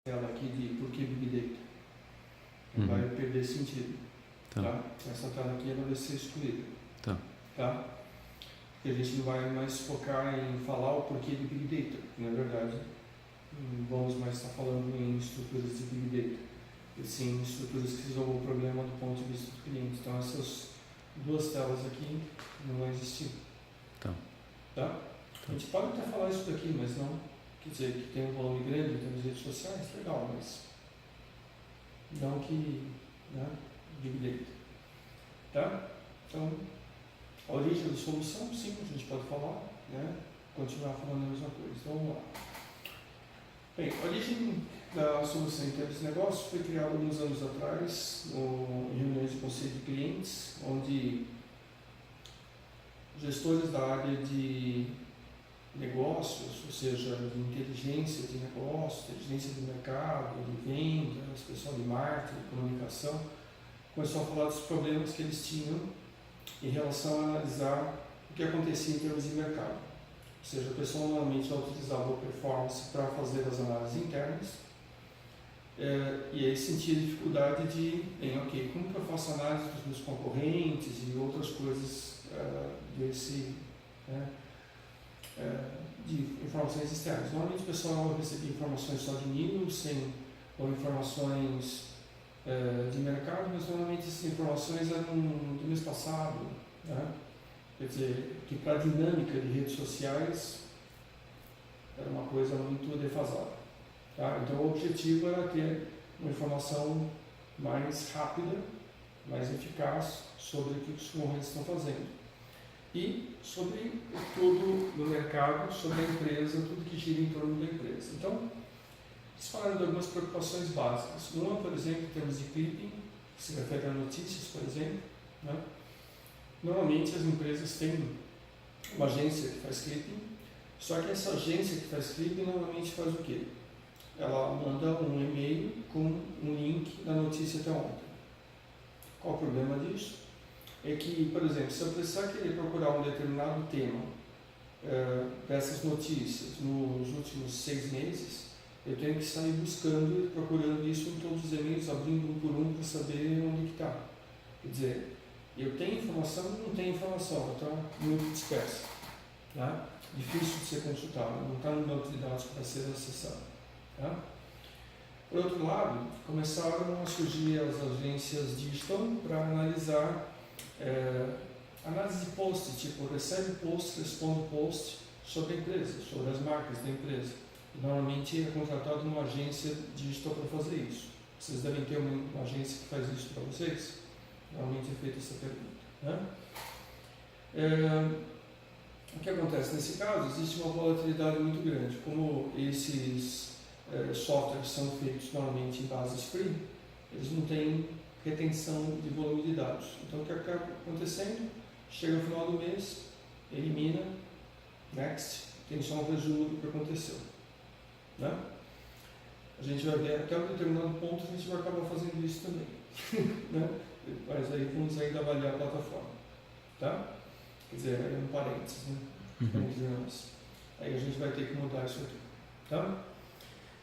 tela aqui de por que Big Data. Vai perder sentido. Tá? Essa tela aqui ela vai ser excluída. Tá? Porque a gente não vai mais focar em falar o porquê de Big Data. Na verdade, não vamos mais estar falando em estruturas de Big Data. E sim, estruturas que resolvam o problema do ponto de vista do cliente. Então, essas duas telas aqui não vão existir. Tá? A gente pode até falar isso daqui, mas não. Quer dizer, que tem um volume grande em termos de redes sociais, legal, mas não que, né, Big Data. Tá? Então, a origem da solução, sim, a gente pode falar, né? Continuar falando a mesma coisa. Então, vamos lá. Bem, a origem da solução em termos de negócio foi criada alguns anos atrás, em reuniões de conselho de clientes, onde gestores da área de negócios, ou seja, de inteligência de negócio, inteligência de mercado, de vendas, pessoal de marketing, de comunicação, começou a falar dos problemas que eles tinham em relação a analisar o que acontecia em termos de mercado. Ou seja, a pessoa normalmente já utilizava o performance para fazer as análises internas e aí sentia dificuldade de, ok, como que eu faço análise dos meus concorrentes e outras coisas de informações externas. Normalmente o pessoal recebia informações só de Nielsen ou informações de mercado, mas normalmente essas informações eram do mês passado, né? Quer dizer, que para a dinâmica de redes sociais era uma coisa muito defasada. Tá? Então o objetivo era ter uma informação mais rápida, mais eficaz sobre o que os concorrentes estão fazendo. E sobre tudo no mercado, sobre a empresa, tudo que gira em torno da empresa. Então, eles falaram de algumas preocupações básicas. Uma, por exemplo, em termos de clipping, que se refere a notícias, por exemplo. Né? Normalmente as empresas têm uma agência que faz clipping, só que essa agência que faz clipping normalmente faz o quê? Ela manda um e-mail com um link da notícia até ontem. Qual o problema disso? É que, por exemplo, se eu precisar querer procurar um determinado tema dessas notícias nos últimos 6 meses, eu tenho que sair buscando e procurando isso em todos os e-mails, abrindo um por um para saber onde que está. Quer dizer, eu tenho informação e não tenho informação, então é muito dispersa. Tá? Difícil de ser consultado, não está no banco de dados para ser acessado. Tá? Por outro lado, começaram a surgir as agências digital para analisar análise de post, tipo, recebe post, responde post sobre a empresa, sobre as marcas da empresa. E, normalmente é contratado uma agência digital para fazer isso. Vocês devem ter uma agência que faz isso para vocês? Normalmente é feita essa pergunta. Né? O que acontece nesse caso? Existe uma volatilidade muito grande. Como esses softwares são feitos normalmente em bases free, eles não têm retenção de volume de dados. Então, o que acaba acontecendo? Chega no final do mês, elimina, next, tem só um resumo do que aconteceu. Né? A gente vai ver até um determinado ponto, a gente vai acabar fazendo isso também. Né? Mas aí vamos ainda avaliar a plataforma. Tá? Quer dizer, é um parênteses, né? Aí a gente vai ter que mudar isso aqui. Tá?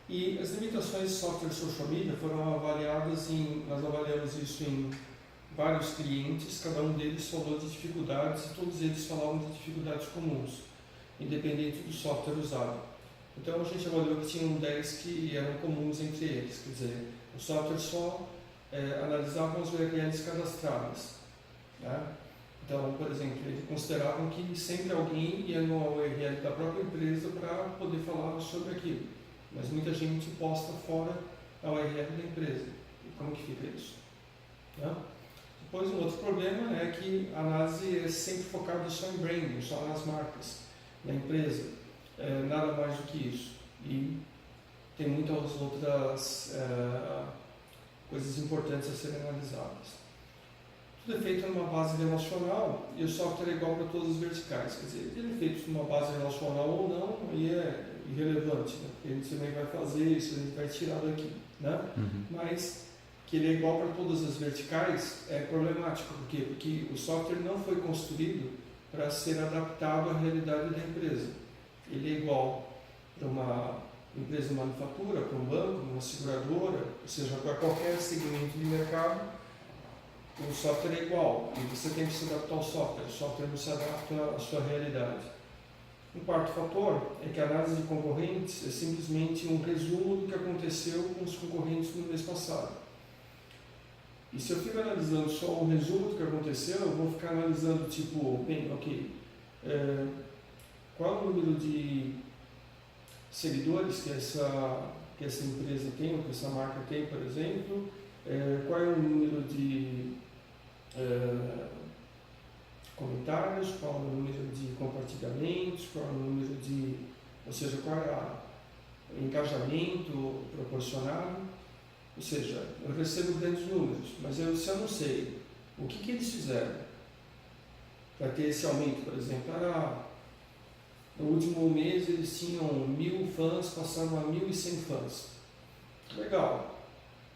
E as limitações de software social media foram avaliadas nós avaliamos isso em vários clientes, cada um deles falou de dificuldades e todos eles falavam de dificuldades comuns, independente do software usado. Então a gente avaliou que tinham 10 que eram comuns entre eles, quer dizer, o software só analisava as URLs cadastradas. Né? Então, por exemplo, eles consideravam que sempre alguém ia no URL da própria empresa para poder falar sobre aquilo. Mas muita gente posta fora a URL da empresa. E como que fica isso? Né? Depois, um outro problema é que a análise é sempre focada só em branding, só nas marcas da empresa. Nada mais do que isso. E tem muitas outras coisas importantes a serem analisadas. Tudo é feito numa base relacional e o software é igual para todas as verticais. Quer dizer, ele é feito numa base relacional ou não, aí é irrelevante, né? Porque a gente também vai fazer isso, a gente vai tirar daqui. Né? Mas que ele é igual para todas as verticais é problemático. Por quê? Porque o software não foi construído para ser adaptado à realidade da empresa. Ele é igual para uma empresa de manufatura, para um banco, uma seguradora, ou seja, para qualquer segmento de mercado, o software é igual e você tem que se adaptar ao software, o software não se adapta à sua realidade. Um quarto fator é que a análise de concorrentes é simplesmente um resumo do que aconteceu com os concorrentes no mês passado. E se eu fico analisando só o resumo do que aconteceu, eu vou ficar analisando tipo, bem, ok, qual é o número de seguidores que essa empresa tem, ou que essa marca tem, por exemplo, qual é o número de comentários, qual é o número de compartilhamentos, qual é o número de, ou seja, qual é o engajamento proporcionado, ou seja, eu recebo grandes números, mas se eu não sei o que eles fizeram para ter esse aumento, por exemplo, no último mês eles tinham 1.000 fãs, passaram a 1.100 fãs, legal,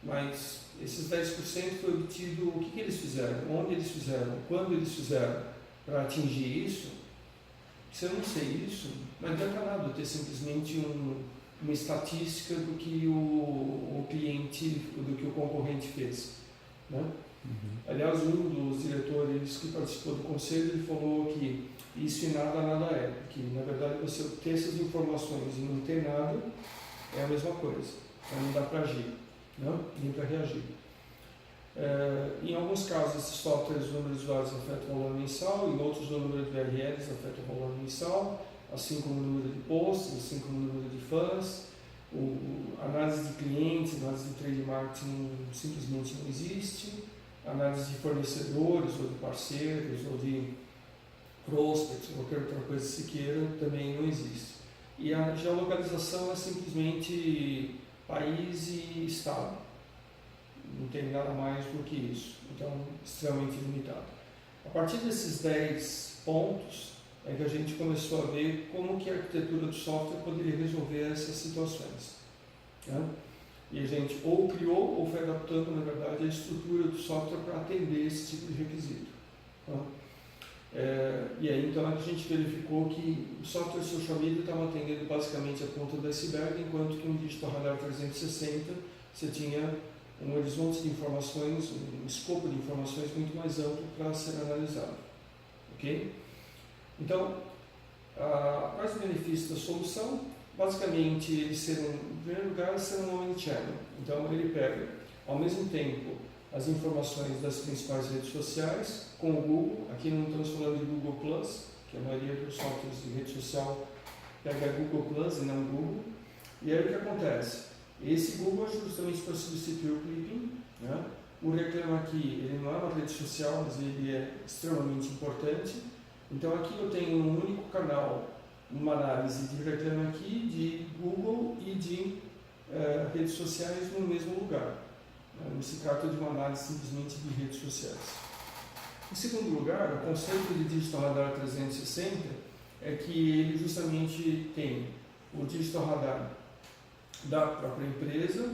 mas esses 10% foi obtido, o que eles fizeram, onde eles fizeram, quando eles fizeram para atingir isso. Se eu não sei isso, não adianta nada eu ter simplesmente uma estatística do que o cliente, do que o concorrente fez, né? Uhum. Aliás, um dos diretores que participou do conselho, ele falou que isso e nada é, que na verdade você ter essas informações e não ter nada é a mesma coisa, então não dá para agir, não? Nem para reagir. Em alguns casos, esses softwares, o número de usuários afeta o valor mensal, em outros, o número de URLs afeta o valor mensal, assim como o número de posts, assim como o número de fãs. Análise de clientes, análise de trade marketing simplesmente não existe. Análise de fornecedores, ou de parceiros, ou de prospects, ou qualquer outra coisa que se queira, também não existe. E a geolocalização é simplesmente país e estado. Não tem nada mais do que isso. Então, extremamente limitado. A partir desses 10 pontos, é que a gente começou a ver como que a arquitetura do software poderia resolver essas situações, né? E a gente ou criou ou foi adaptando, na verdade, a estrutura do software para atender esse tipo de requisito, tá? E aí, então, a gente verificou que o software social media estava atendendo basicamente a ponta do iceberg, enquanto que um Digital Radar 360 você tinha um horizonte de informações, um escopo de informações muito mais amplo para ser analisado, ok? Então, quais os benefícios da solução? Basicamente, ele em primeiro lugar, ser um omnichannel. Então, ele pega, ao mesmo tempo, as informações das principais redes sociais com o Google. Aqui não estamos falando de Google Plus, que a maioria dos softwares de rede social pega Google Plus e não Google. E aí o que acontece? Esse Google é justamente para substituir o Clipping, né? O Reclame Aqui, ele não é uma rede social, mas ele é extremamente importante. Então aqui eu tenho um único canal, uma análise de Reclame Aqui, de Google e de redes sociais no mesmo lugar. Não se trata de uma análise simplesmente de redes sociais. Em segundo lugar, o conceito de Digital Radar 360 é que ele justamente tem o Digital Radar da própria empresa,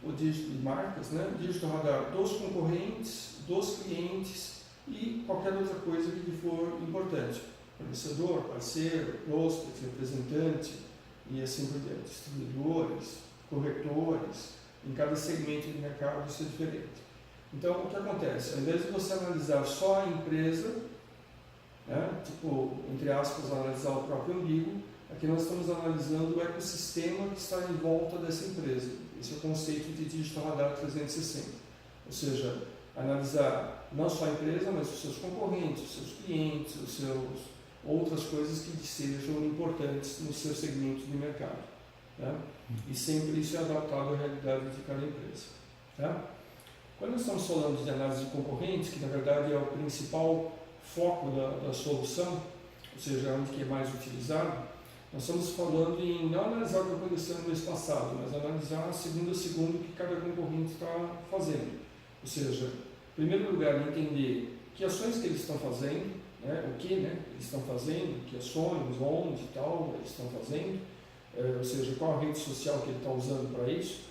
o digital de marcas, né? O Digital Radar dos concorrentes, dos clientes e qualquer outra coisa que lhe for importante. Fornecedor, parceiro, prospect, representante e assim por diante. Distribuidores, corretores, em cada segmento de mercado isso é diferente. Então, o que acontece? Ao invés de você analisar só a empresa, né, tipo, entre aspas, analisar o próprio umbigo, aqui nós estamos analisando o ecossistema que está em volta dessa empresa. Esse é o conceito de Digital Radar 360. Ou seja, analisar não só a empresa, mas os seus concorrentes, os seus clientes, outras coisas que sejam importantes no seu segmento de mercado, né? E sempre isso é adaptado à realidade de cada empresa, tá? Quando nós estamos falando de análise de concorrentes, que na verdade é o principal foco da solução, ou seja, onde que é mais utilizado, nós estamos falando em não analisar o que aconteceu no mês passado, mas analisar segundo a segundo o que cada concorrente está fazendo. Ou seja, em primeiro lugar, entender que ações que eles estão fazendo, né, o que, né, eles estão fazendo, que ações, onde e tal eles estão fazendo, ou seja, qual a rede social que ele está usando para isso,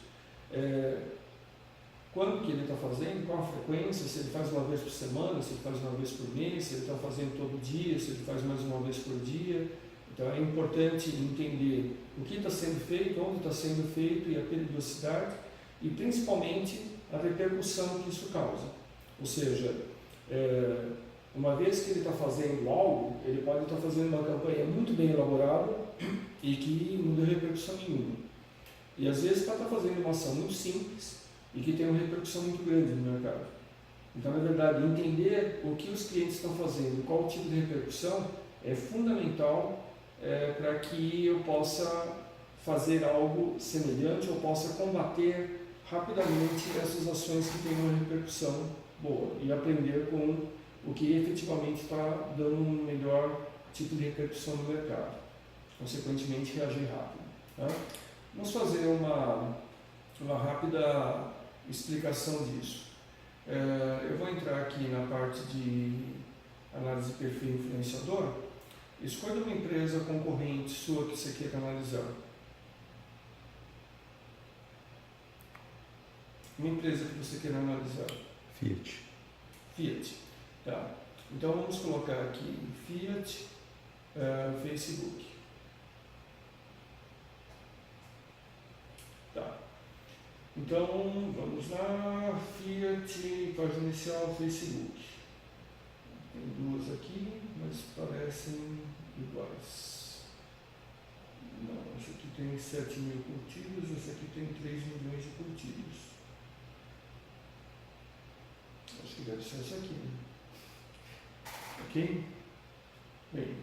quando que ele está fazendo, qual a frequência, se ele faz uma vez por semana, se ele faz uma vez por mês, se ele está fazendo todo dia, se ele faz mais uma vez por dia, Então é importante entender o que está sendo feito, onde está sendo feito e a periodicidade e principalmente a repercussão que isso causa. Ou seja, uma vez que ele está fazendo algo, ele pode estar fazendo uma campanha muito bem elaborada e que não deu repercussão nenhuma. E às vezes pode estar fazendo uma ação muito simples e que tem uma repercussão muito grande no mercado. Então, na verdade, entender o que os clientes estão fazendo, qual o tipo de repercussão, é fundamental para que eu possa fazer algo semelhante ou possa combater rapidamente essas ações que têm uma repercussão boa e aprender com o que efetivamente está dando um melhor tipo de repercussão no mercado. Consequentemente, reagir rápido. Tá? Vamos fazer uma rápida explicação disso. Eu vou entrar aqui na parte de análise de perfil influenciador. Escolha uma empresa concorrente sua que você queira analisar. Uma empresa que você queira analisar. Fiat. Tá. Então vamos colocar aqui Fiat, Facebook. Tá. Então vamos lá, Fiat, página inicial, Facebook. Tem duas aqui, mas parecem iguais. Não, essa aqui tem 7 mil curtidas, essa aqui tem 3 milhões de curtidas. Acho que deve ser essa aqui, né? Ok? Bem,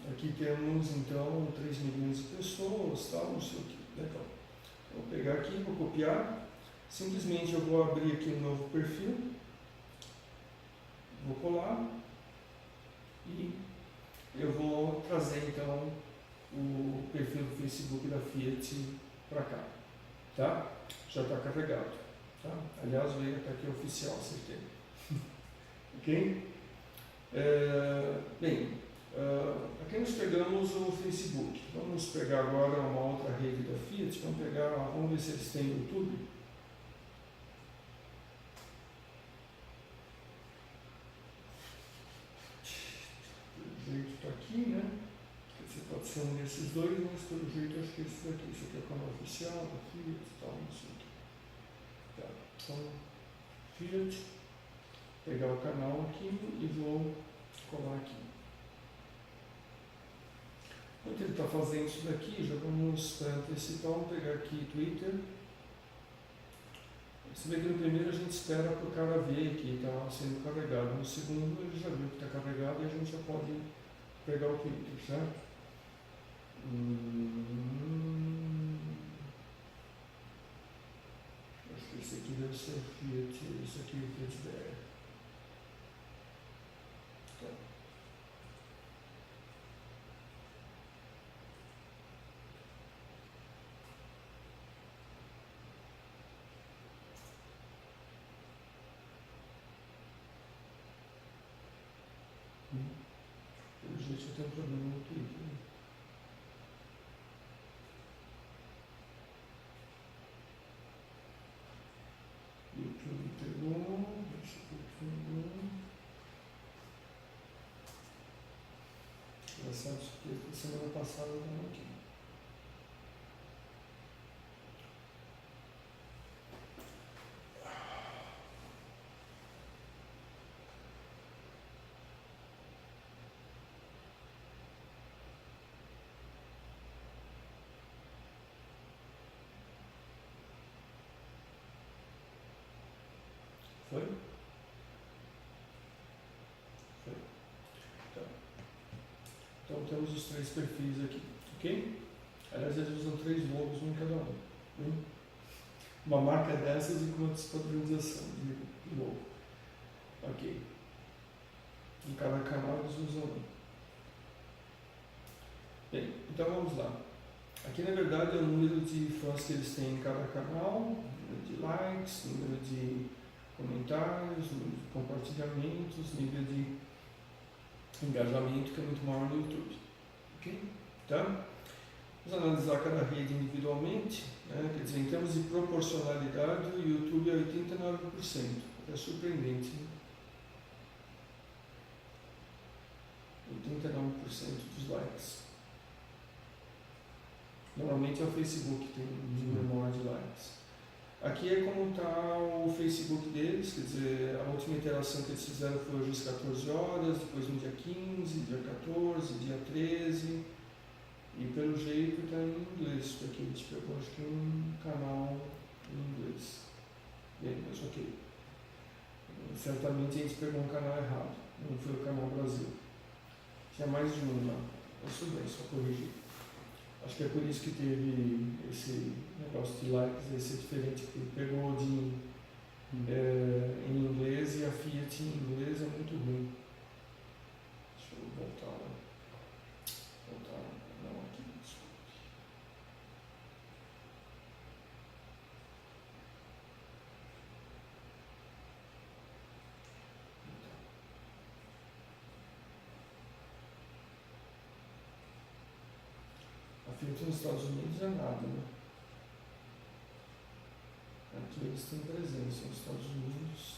aqui temos então 3 milhões de pessoas, tal, não sei o que. Legal. Vou pegar aqui, vou copiar. Simplesmente eu vou abrir aqui um novo perfil. Vou colar. E eu vou trazer então o perfil do Facebook da Fiat para cá. Tá? Já está carregado. Tá? Aliás, veio até aqui oficial, acertei. Ok? Bem, aqui nós pegamos o Facebook. Vamos pegar agora uma outra rede da Fiat. Vamos ver se eles têm YouTube. Pelo jeito está aqui, né? Você pode ser um desses dois, mas pelo jeito acho que esse daqui. Esse aqui é o canal oficial da Fiat e tal, não sei o que. Tá. Então, Fiat. Pegar o canal aqui e vou colar aqui. Enquanto ele está fazendo isso daqui, já vamos para antecipar, vamos pegar aqui Twitter. Você vê que no primeiro a gente espera para o cara ver que está sendo carregado. No segundo ele já viu que está carregado e a gente já pode pegar o Twitter, certo? Acho que esse aqui deve ser o Fiat, esse aqui é o Fiat BR. Pelo jeito eu tenho um problema no Twitter. YouTube pegou, Facebook pegou. Engraçado isso porque semana passada eu estava aqui. Foi? Foi. Tá. Então temos os 3 perfis aqui, ok? Aliás, eles usam 3 logos, um em cada um. Uma marca dessas e quantas padronização de logo. Ok. Em cada canal eles usam um. Bem, então vamos lá. Aqui na verdade é o número de fãs que eles têm em cada canal, número de likes, número de comentários, número de compartilhamentos, nível de engajamento que é muito maior no YouTube. Ok? Tá? Vamos analisar cada rede individualmente, né? Quer dizer, em termos de proporcionalidade, o YouTube é 89%. É surpreendente, né? dos likes. Normalmente é o Facebook que tem um número maior de likes. Aqui é como está o Facebook deles, quer dizer, a última interação que eles fizeram foi hoje às 14 horas, depois no dia 15, dia 14, dia 13, e pelo jeito está em inglês. Isso aqui a gente pegou, acho que um canal em inglês. Bem, mas ok. Certamente a gente pegou um canal errado, não foi o canal Brasil. Tinha mais de um lá, isso bem, só corrigir. Acho que é por isso que teve esse negócio de likes, esse é diferente, porque pegou em inglês e a Fiat em inglês é muito ruim. Deixa eu voltar lá. Não, aqui, desculpe. A Fiat nos Estados Unidos é nada, né? Aqui eles têm presença nos Estados Unidos.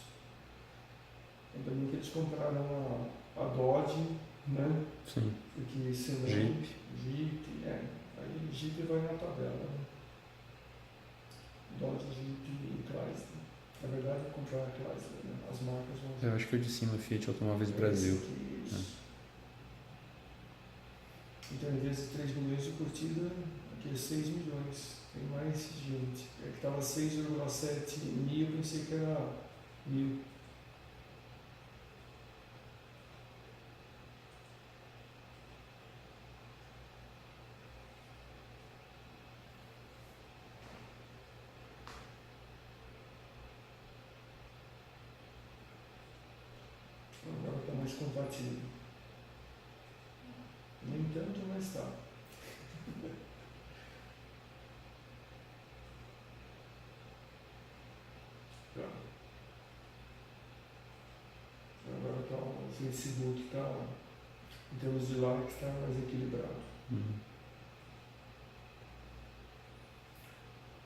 Ainda bem que eles compraram a Dodge, né? Sim. Porque senão... Jeep. Aí Jeep vai na tabela, né? Dodge, Jeep e Chrysler. Na verdade é comprar a Chrysler, né? As marcas vão... Eu acho que é o de cima, Fiat Automóveis Brasil. Então, em vez de 3 milhões de curtida, aqui é 6 milhões. Tem mais gente. É que estava 6,7 mil, pensei que era 1.000. Agora está mais compatível. Nem tanto, mas está. Agora está o Facebook, em termos de likes, está mais equilibrado.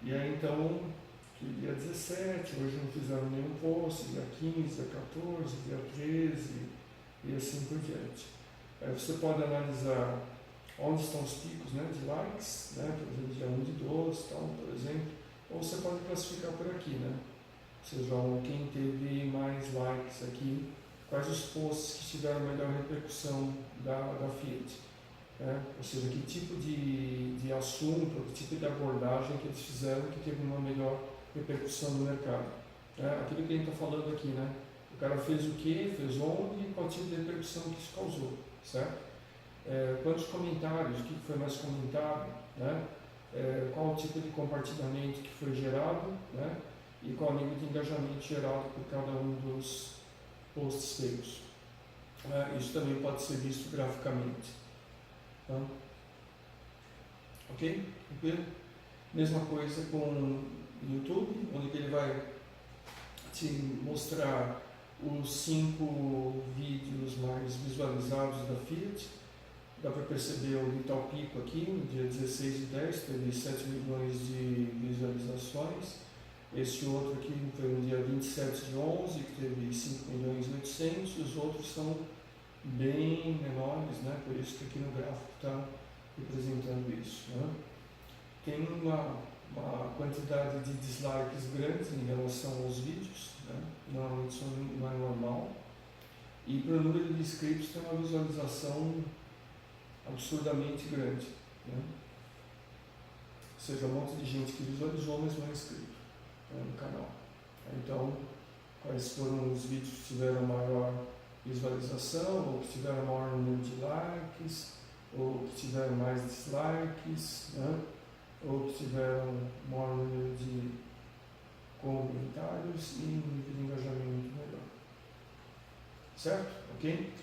E aí então, dia 17, hoje não fizeram nenhum post, dia 15, dia 14, dia 13 e assim por diante. Aí você pode analisar onde estão os picos, né, de likes, né, por exemplo, dia 1 de 12, tal, por exemplo, ou você pode classificar por aqui, né? Ou seja, quem teve mais likes aqui, quais os posts que tiveram melhor repercussão da Fiat. Né? Ou seja, que tipo de assunto, que tipo de abordagem que eles fizeram que teve uma melhor repercussão no mercado. Né? Aquilo que a gente está falando aqui, né? O cara fez o que, fez onde e qual tipo de repercussão que isso causou, certo? Quantos comentários, o que foi mais comentado, né? Qual o tipo de compartilhamento que foi gerado, né? E qual o nível de engajamento gerado por cada um dos posts feitos. Isso também pode ser visto graficamente. Tá? Ok? Tranquilo? Mesma coisa com o YouTube, onde ele vai te mostrar os 5 vídeos mais visualizados da Fiat. Dá para perceber o tal pico aqui, no dia 16 de 10, teve 7 milhões de visualizações. Este outro aqui foi no dia 27 de 11, que teve 5 milhões e 800, e os outros são bem menores, né? Por isso que aqui no gráfico está representando isso. Né? Tem uma quantidade de dislikes grandes em relação aos vídeos, né? Normalmente isso não é normal. E para o número de inscritos tem uma visualização absurdamente grande. Né? Ou seja, um monte de gente que visualizou, mas não é inscrito, né, no canal. Então, quais foram os vídeos que tiveram maior visualização, ou que tiveram maior número de likes, ou que tiveram mais dislikes, né? Ou que tiveram maior número de comentários e um nível de engajamento melhor. Certo? Ok?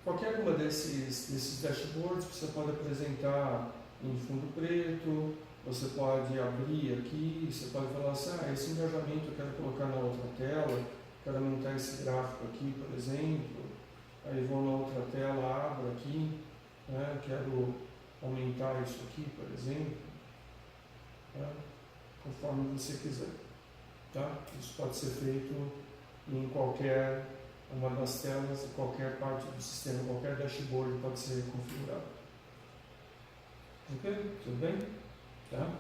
Qualquer uma desses dashboards você pode apresentar em fundo preto, você pode abrir aqui, você pode falar assim, esse engajamento eu quero colocar na outra tela, quero aumentar esse gráfico aqui, por exemplo, aí vou na outra tela, abro aqui, né, quero aumentar isso aqui, por exemplo, né, conforme você quiser. Tá? Isso pode ser feito em qualquer uma das telas de qualquer parte do sistema, qualquer dashboard pode ser configurado. Ok? Tudo bem? Tá?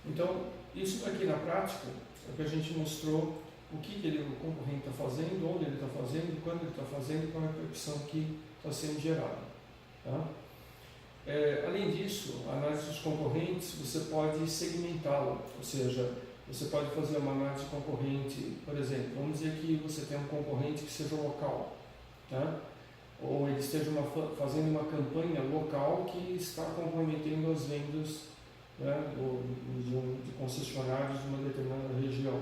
Então, isso aqui na prática é o que a gente mostrou o que o concorrente está fazendo, onde ele está fazendo, quando ele está fazendo e qual é a percepção que está sendo gerada. Tá? Além disso, a análise dos concorrentes, você pode segmentá-la, ou seja, você pode fazer uma análise concorrente, por exemplo, vamos dizer que você tem um concorrente que seja local, tá? Ou ele esteja fazendo uma campanha local que está comprometendo as vendas, né, de concessionários de uma determinada região.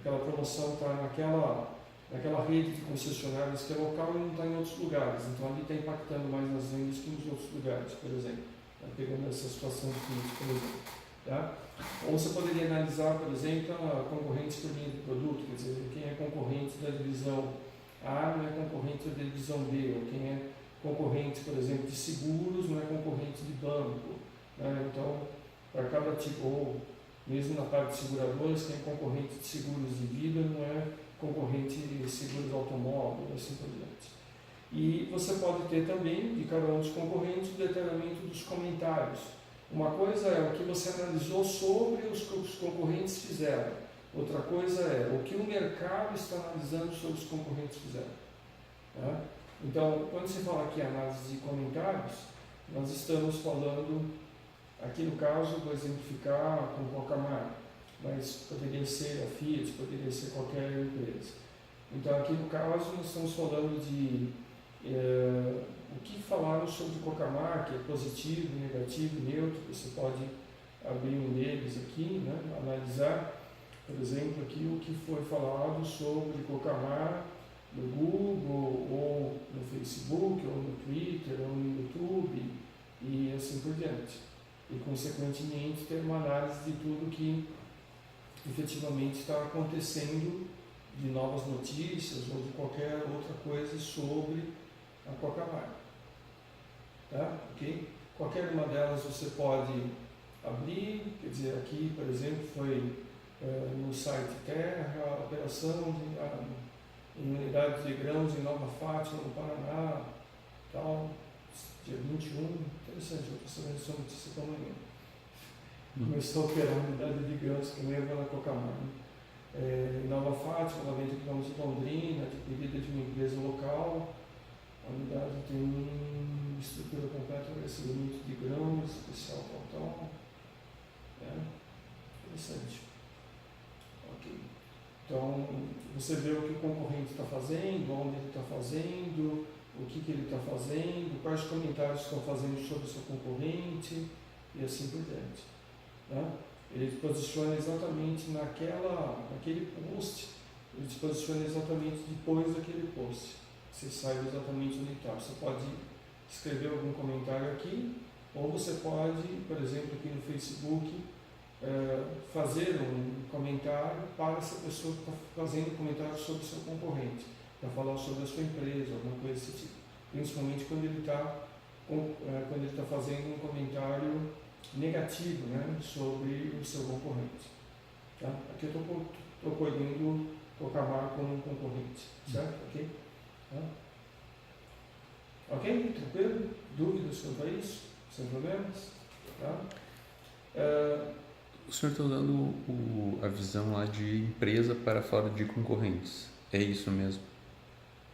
Aquela promoção está naquela rede de concessionários que é local e não está em outros lugares, então ali está impactando mais nas vendas que nos outros lugares, por exemplo, tá? Pegando essa situação aqui, por exemplo. Tá? Ou você poderia analisar, por exemplo, concorrentes por linha de produto, quer dizer, quem é concorrente da divisão A não é concorrente da divisão B, ou quem é concorrente, por exemplo, de seguros não é concorrente de banco. Né? Então, para cada tipo, ou mesmo na parte de seguradoras, quem é concorrente de seguros de vida não é concorrente de seguros automóvel, assim por diante. E você pode ter também, de cada um dos concorrentes, o detalhamento dos comentários. Uma coisa é o que você analisou sobre os que os concorrentes fizeram. Outra coisa é o que o mercado está analisando sobre os concorrentes fizeram. Tá? Então, quando se fala aqui análise de comentários, nós estamos falando, aqui no caso, vou exemplificar com Cocamar, mas poderia ser a Fiat, poderia ser qualquer empresa. Então, aqui no caso, nós estamos falando de o que falaram sobre o Cocamar, que é positivo, negativo, neutro. Você pode abrir um deles aqui, né, analisar, por exemplo, aqui o que foi falado sobre Cocamar no Google, ou no Facebook, ou no Twitter, ou no YouTube, e assim por diante. E, consequentemente, ter uma análise de tudo que efetivamente está acontecendo, de novas notícias ou de qualquer outra coisa sobre a Cocamar. Tá? Okay? Qualquer uma delas você pode abrir, quer dizer, aqui, por exemplo, foi no site Terra, a operação em unidade de grãos em Nova Fátima, no Paraná, tal, dia 21, interessante, eu estou sabendo essa notícia pela manhã. Começou a operar uma unidade de grãos que leva na Cocamar. Em Nova Fátima, 90 km de Londrina, adquirida de uma empresa local. A unidade tem uma estrutura completa para recebimento de grãos, especial total. Interessante. Ok. Então, você vê o que o concorrente está fazendo, onde ele está fazendo, o que ele está fazendo, quais comentários estão fazendo sobre o seu concorrente e assim por diante. Né? Ele te posiciona exatamente naquele post, ele te posiciona exatamente depois daquele post. Você sabe exatamente onde está. Você pode escrever algum comentário aqui, ou você pode, por exemplo, aqui no Facebook, fazer um comentário para essa pessoa que está fazendo um comentário sobre o seu concorrente, para falar sobre a sua empresa, alguma coisa desse tipo. Principalmente quando ele está fazendo um comentário negativo, né, sobre o seu concorrente. Tá? Aqui eu estou podendo Cocamar como um concorrente, certo? Ok? Tá? Ok? Tranquilo? Dúvidas quanto a isso? Sem problemas? Tá? O senhor está dando a visão lá de empresa para fora de concorrentes. É isso mesmo?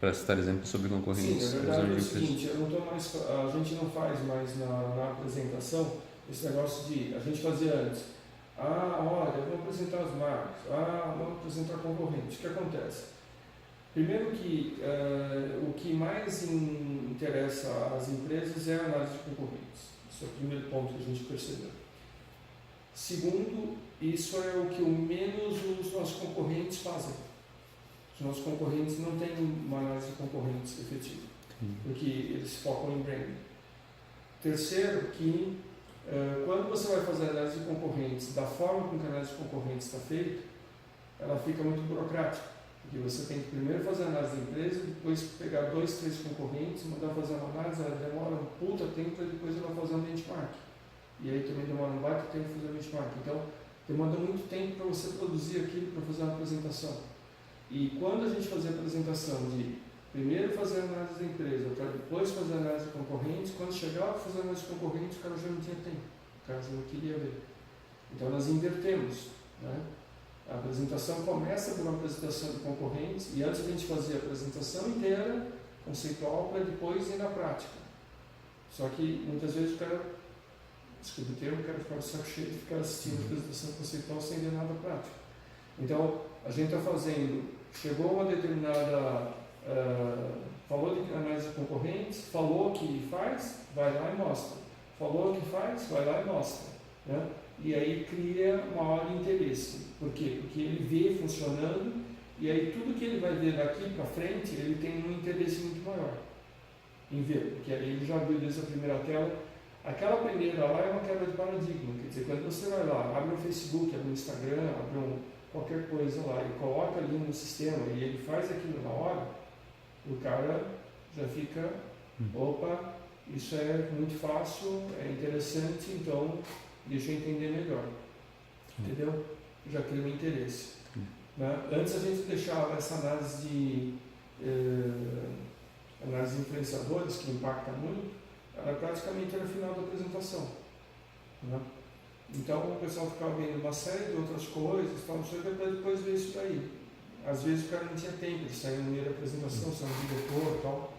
Para citar exemplos sobre concorrentes. Sim, na verdade é o seguinte, a gente não faz mais na apresentação esse negócio de, a gente fazia antes, olha, vamos apresentar as marcas, vamos apresentar concorrentes. O que acontece? Primeiro que o que mais interessa às empresas é a análise de concorrentes. Esse é o primeiro ponto que a gente percebeu. Segundo, isso é o que menos os nossos concorrentes fazem. Os nossos concorrentes não têm uma análise de concorrentes efetiva, porque eles focam em branding. Terceiro, que quando você vai fazer a análise de concorrentes, da forma como a análise de concorrentes está feita, ela fica muito burocrática, porque você tem que primeiro fazer a análise da empresa, depois pegar 2, 3 concorrentes, mandar fazer uma análise, ela demora um puta tempo para depois ela fazer um benchmark. E aí também demora um baita tempo para fazer benchmark. Então, demanda muito tempo para você produzir aquilo, para fazer uma apresentação. E quando a gente fazia a apresentação de primeiro fazer a análise da empresa, para depois fazer a análise de concorrentes, quando chegava a fazer a análise de concorrentes, o cara já não tinha tempo, o cara já não queria ver. Então nós invertemos, né? A apresentação começa por uma apresentação de concorrentes e antes a gente fazia a apresentação inteira, conceitual, para depois ir na prática. Só que muitas vezes o cara, desculpe o termo, o cara ficava de saco cheio de ficar assistindo a apresentação conceitual sem ver nada prático. Então a gente está fazendo, chegou a uma determinada, falou de análise de concorrentes, falou que faz, vai lá e mostra. Falou que faz, vai lá e mostra. Né? E aí cria maior interesse. Por quê? Porque ele vê funcionando e aí tudo que ele vai ver daqui para frente, ele tem um interesse muito maior em ver, porque aí ele já viu desde a primeira tela. Aquela primeira lá é uma quebra de paradigma, quer dizer, quando você vai lá, abre um Facebook, abre um Instagram, abre qualquer coisa lá e coloca ali no sistema e ele faz aquilo na hora, o cara já fica, opa, isso é muito fácil, é interessante, então deixa eu entender melhor, entendeu? Já cria um interesse. Né? Antes a gente deixava essa análise de análise de influenciadores, que impacta muito, era praticamente no final da apresentação. Né? Então o pessoal ficava vendo uma série de outras coisas, não sei o que, para depois ver isso daí. Às vezes o cara não tinha tempo de sair no meio da apresentação, ser um diretor e tal,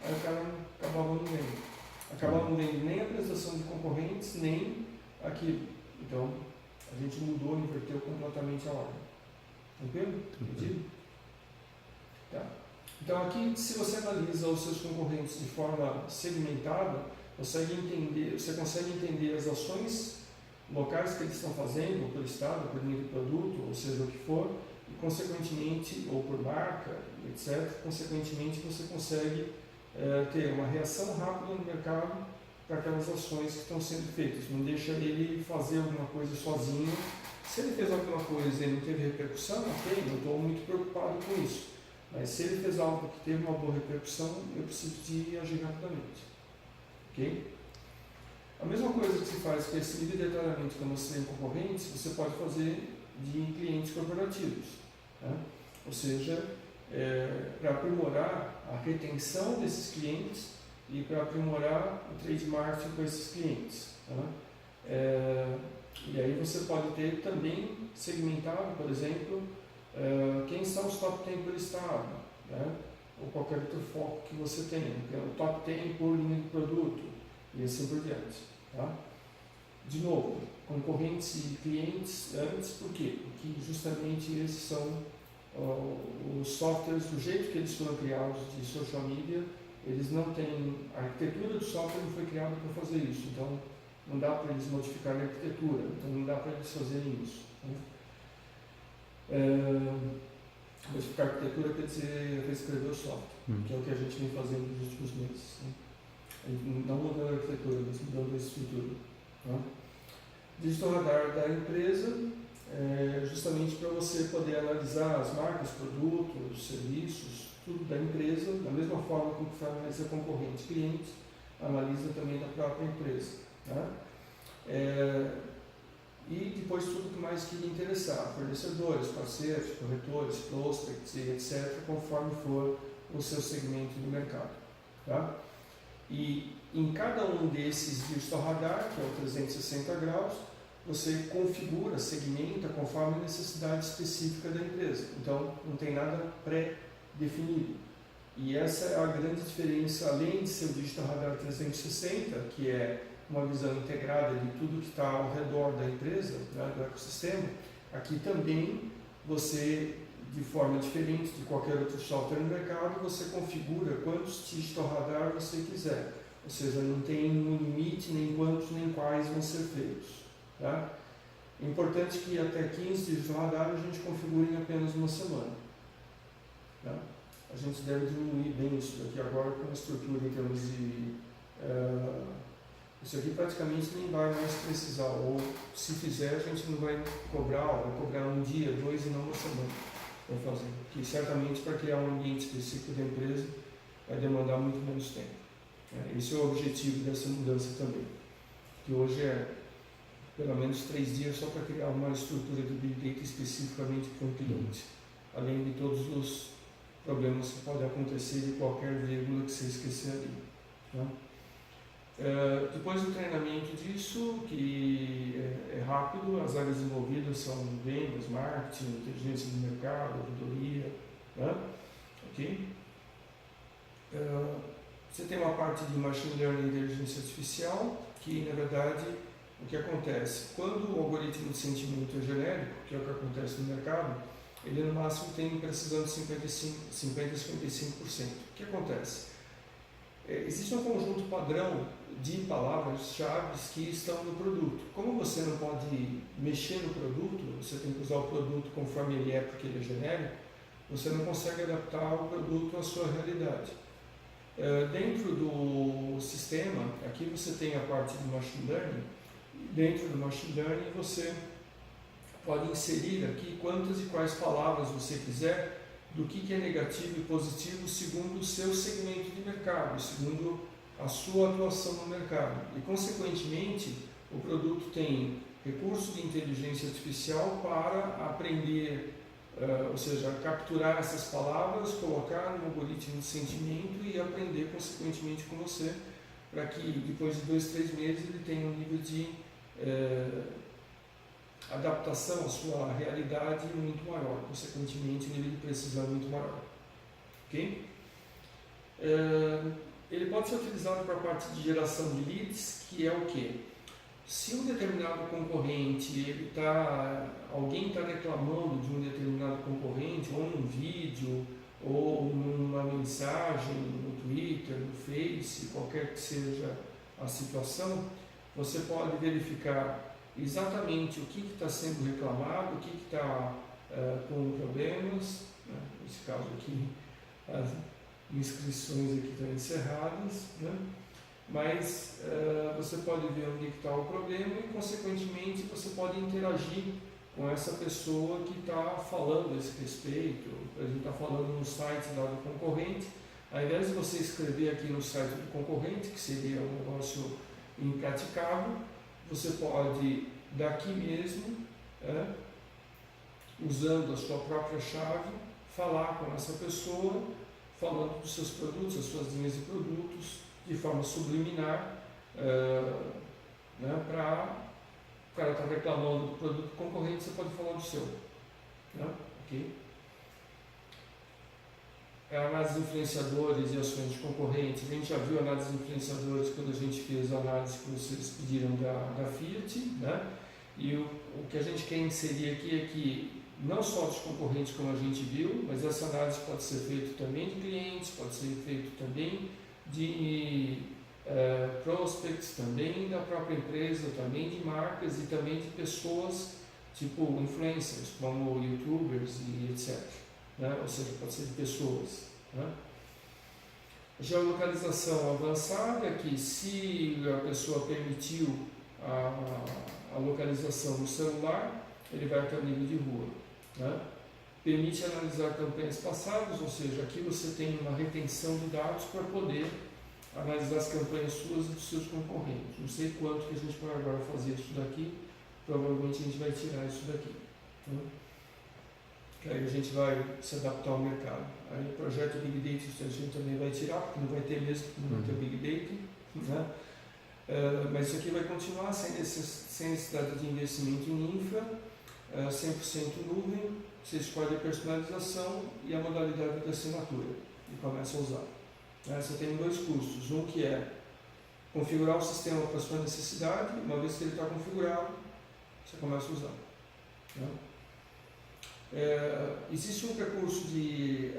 aí o cara acabava não vendo. Acabava não vendo nem a apresentação de concorrentes, nem aquilo. Então, a gente mudou, inverteu completamente a ordem. Tranquilo? Entendido? Tá. Então, aqui, se você analisa os seus concorrentes de forma segmentada, você consegue entender as ações locais que eles estão fazendo, ou pelo estado, por nível de produto, ou seja, o que for, e, consequentemente, ou por marca, etc., consequentemente, você consegue ter uma reação rápida no mercado para aquelas ações que estão sendo feitas. Não deixa ele fazer alguma coisa sozinho. Se ele fez alguma coisa e não teve repercussão, ok, não estou muito preocupado com isso. Mas se ele fez algo que teve uma boa repercussão, eu preciso de agir rapidamente. Ok? A mesma coisa que se faz perceber detalhadamente quando você tem concorrentes, você pode fazer de clientes corporativos. Né? Ou seja, para aprimorar a retenção desses clientes e para aprimorar o trade marketing com esses clientes. Né? E aí você pode ter também segmentado, por exemplo, quem são os top 10 por estado, né? Ou qualquer outro foco que você tenha, o top 10 por linha de produto e assim por diante. Tá? De novo, concorrentes e clientes antes, por quê? Porque justamente esses são os softwares, do jeito que eles foram criados de social media, eles não têm, a arquitetura do software não foi criada para fazer isso, então não dá para eles modificarem a arquitetura, então não dá para eles fazerem isso. Né? Modificar a arquitetura quer dizer reescrever o software, que é o que a gente vem fazendo nos últimos meses. Né? A gente não mudando a arquitetura, mas mudando a estrutura. Né? Digital Radar da empresa, justamente para você poder analisar as marcas, produtos, serviços, tudo da empresa, da mesma forma como que analisa concorrente cliente, analisa também da própria empresa. Né? E depois tudo que mais que lhe interessar, fornecedores, parceiros, corretores, prospects e etc., conforme for o seu segmento de mercado. Tá? E em cada um desses Digital Radar, que é o 360 graus, você configura, segmenta conforme a necessidade específica da empresa. Então, não tem nada pré-definido. E essa é a grande diferença, além de ser o Digital Radar 360, que é uma visão integrada de tudo que está ao redor da empresa, né, do ecossistema, aqui também você, de forma diferente de qualquer outro software no mercado, você configura quantos Digital Radar você quiser. Ou seja, não tem um limite nem quantos nem quais vão ser feitos. Tá? É importante que até 15 Digital Radar a gente configure em apenas uma semana. Tá? A gente deve diminuir bem isso daqui agora com a estrutura em termos de... isso aqui praticamente nem vai mais precisar, ou se fizer a gente não vai cobrar, ou vai cobrar um dia, 2 e não uma semana para fazer. Que certamente para criar um ambiente específico da empresa vai demandar muito menos tempo. Esse é o objetivo dessa mudança também, que hoje é pelo menos 3 dias só para criar uma estrutura de Big Data especificamente para um cliente. além de todos os problemas que podem acontecer de qualquer vírgula que você esquecer ali. Né? Depois do treinamento disso, que é rápido, as áreas envolvidas são vendas, marketing, inteligência de mercado, auditoria, né? Ok? Você tem uma parte de machine learning e inteligência artificial, que na verdade o que acontece? Quando o algoritmo de sentimento é genérico, que é o que acontece no mercado, ele no máximo tem precisão de 50 a 55%. O que acontece? Existe um conjunto padrão de palavras-chave que estão no produto. Como você não pode mexer no produto, você tem que usar o produto conforme ele é, porque ele é genérico, você não consegue adaptar o produto à sua realidade. Dentro do sistema, aqui você tem a parte do machine learning. Dentro do machine learning você pode inserir aqui quantas e quais palavras você quiser do que é negativo e positivo segundo o seu segmento de mercado, segundo a sua atuação no mercado. E, consequentemente, o produto tem recurso de inteligência artificial para aprender, ou seja, capturar essas palavras, colocar no algoritmo de sentimento e aprender, consequentemente, com você, para que depois de 2, 3 meses ele tenha um nível de adaptação à sua realidade muito maior, consequentemente, um nível de precisão muito maior. Ok? Ele pode ser utilizado para a parte de geração de leads, que é o quê? Se um determinado concorrente, alguém está reclamando de um determinado concorrente, ou num vídeo, ou numa mensagem no Twitter, no Face, qualquer que seja a situação, você pode verificar exatamente o que está sendo reclamado, o que está com problemas, né? Nesse caso aqui, as inscrições aqui estão encerradas, né? Mas você pode ver onde está o problema e, consequentemente, você pode interagir com essa pessoa que está falando a esse respeito. A gente está falando no site lá do concorrente, ao invés de você escrever aqui no site do concorrente, que seria um negócio impraticável, você pode, daqui mesmo, usando a sua própria chave, falar com essa pessoa, falando dos seus produtos, as suas linhas de produtos, de forma subliminar, para o cara estar reclamando do produto concorrente, você pode falar do seu. Né? Okay? Análise de influenciadores e ações de concorrentes. A gente já viu análise de influenciadores quando a gente fez a análise que vocês pediram da Fiat, né? E o que a gente quer inserir aqui é que não só dos concorrentes, como a gente viu, mas essa análise pode ser feita também de clientes, pode ser feita também de prospects, também da própria empresa, também de marcas e também de pessoas tipo influencers, como youtubers e etc. Né? Ou seja, pode ser de pessoas. Né? Geolocalização avançada, que se a pessoa permitiu a localização no celular, ele vai até o nível de rua. Né? Permite analisar campanhas passadas, ou seja, aqui você tem uma retenção de dados para poder analisar as campanhas suas e dos seus concorrentes. Não sei quanto que a gente pode agora fazer isso daqui, provavelmente a gente vai tirar isso daqui. Né? Que aí a gente vai se adaptar ao mercado. Aí o projeto Big Data a gente também vai tirar, porque não vai ter mesmo, não vai ter Big Data. Né? Mas isso aqui vai continuar sem necessidade de investimento em infra, 100% nuvem, você escolhe a personalização e a modalidade de assinatura e começa a usar. Você tem 2 custos, um que é configurar o sistema para a sua necessidade, uma vez que ele está configurado, você começa a usar. Né? Existe um recurso de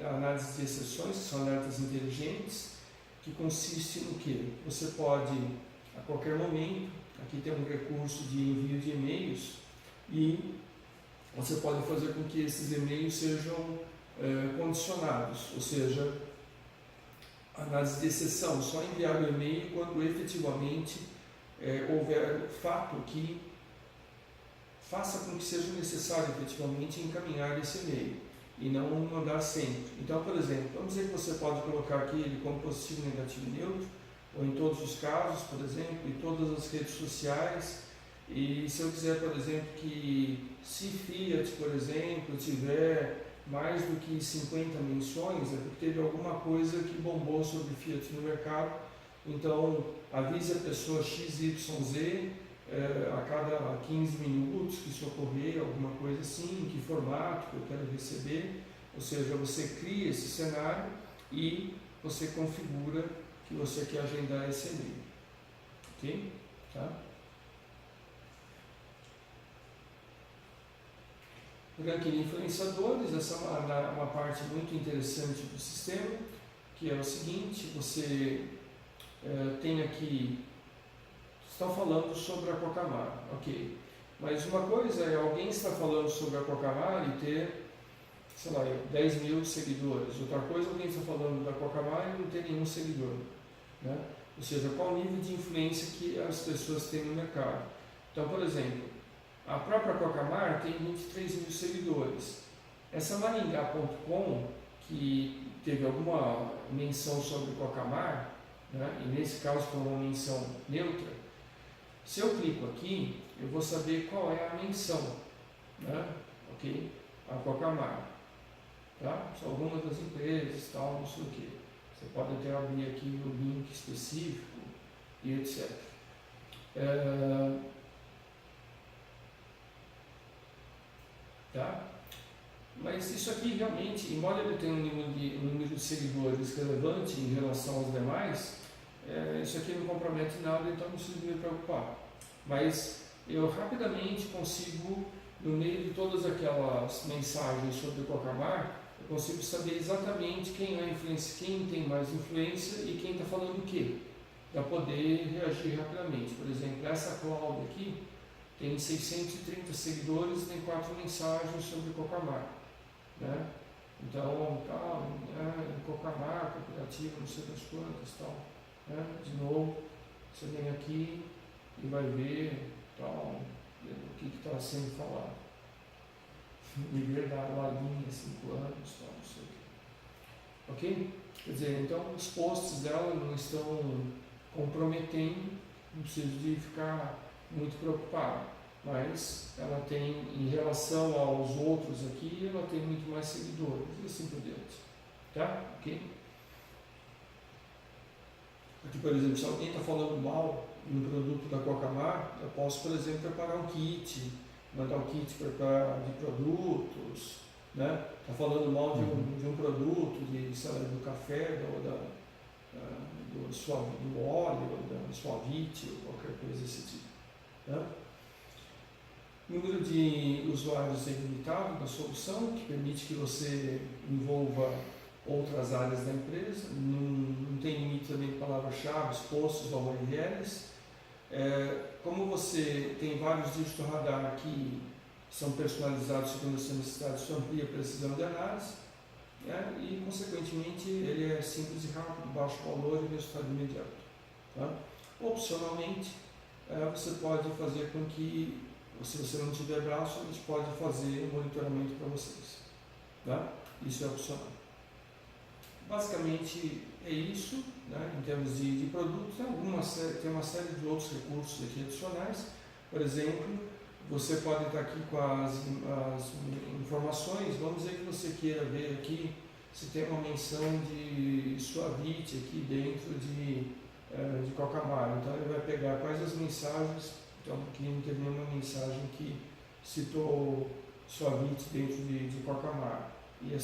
análise de exceções, que são alertas inteligentes, que consiste no que? Você pode, a qualquer momento, aqui tem um recurso de envio de e-mails, e você pode fazer com que esses e-mails sejam condicionados, ou seja, análise de exceção, só enviar o e-mail quando efetivamente houver fato que faça com que seja necessário efetivamente encaminhar esse e-mail e não mandar sempre. Então, por exemplo, vamos dizer que você pode colocar aqui ele como positivo, negativo e neutro, ou em todos os casos, por exemplo, em todas as redes sociais, E se eu quiser, por exemplo, que se Fiat, por exemplo, tiver mais do que 50 menções, é porque teve alguma coisa que bombou sobre Fiat no mercado. Então, avise a pessoa XYZ a cada 15 minutos que isso ocorrer, alguma coisa assim, em que formato que eu quero receber. Ou seja, você cria esse cenário e você configura que você quer agendar esse e-mail. Ok? Tá? Ranking de influenciadores, essa é uma parte muito interessante do sistema, que é o seguinte: você tem aqui, estão falando sobre a Cocamar, ok, mas uma coisa é alguém está falando sobre a Cocamar e ter, sei lá, 10 mil seguidores, outra coisa é alguém está falando da Cocamar e não ter nenhum seguidor, né? Ou seja, qual o nível de influência que as pessoas têm no mercado. Então, por exemplo, a própria Cocamar tem 23 mil seguidores. Essa Maringá.com, que teve alguma menção sobre Cocamar, né, e nesse caso foi uma menção neutra, se eu clico aqui, eu vou saber qual é a menção, né, ok? A Cocamar, tá? São algumas das empresas, tal, não sei o que. Você pode até abrir aqui o link específico e etc. Tá? Mas isso aqui realmente, embora ele tenha um número de seguidores relevante em relação aos demais, isso aqui não compromete nada, então não preciso me preocupar. Mas eu rapidamente consigo, no meio de todas aquelas mensagens sobre o Cocamar, eu consigo saber exatamente quem é influência, quem tem mais influência e quem está falando o quê, para poder reagir rapidamente. Por exemplo, essa Cláudia aqui tem 630 seguidores e tem 4 mensagens sobre Cocamar, né? Então, Cocamar, cooperativa, não sei das quantas, tal, né? De novo, você vem aqui e vai ver, tal, o que está sendo falado. Viver da Lalinha, 5 anos, tal, não sei o que. Ok? Quer dizer, então os posts dela não estão comprometendo, não preciso de ficar muito preocupado, mas ela tem, em relação aos outros aqui, ela tem muito mais seguidores e assim por diante, tá? Ok? Aqui, por exemplo, se alguém está falando mal de um produto da Cocamar, eu posso, por exemplo, preparar um kit, mandar um kit de produtos, né? Está falando mal de um produto, sei lá, do café, do óleo, da Suavite, ou qualquer coisa desse tipo. Né? Número de usuários é ilimitado da solução, que permite que você envolva outras áreas da empresa, não tem limite também de palavras-chave, postos ou URLs. Como você tem vários dígitos radar que são personalizados segundo a sua necessidade, sua amplia precisão de análise, e consequentemente ele é simples e rápido, baixo valor e resultado imediato. Tá? Opcionalmente, você pode fazer com que, se você não tiver braço, a gente pode fazer um monitoramento para vocês. Tá? Isso é opcional. Basicamente é isso, né? Em termos de produtos, tem uma série de outros recursos aqui adicionais. Por exemplo, você pode estar aqui com as informações. Vamos dizer que você queira ver aqui se tem uma menção de Suavite aqui dentro de Cocamar. Então ele vai pegar quais as mensagens. Então aqui não teve nenhuma mensagem que citou Suavite dentro de Cocamar. E assim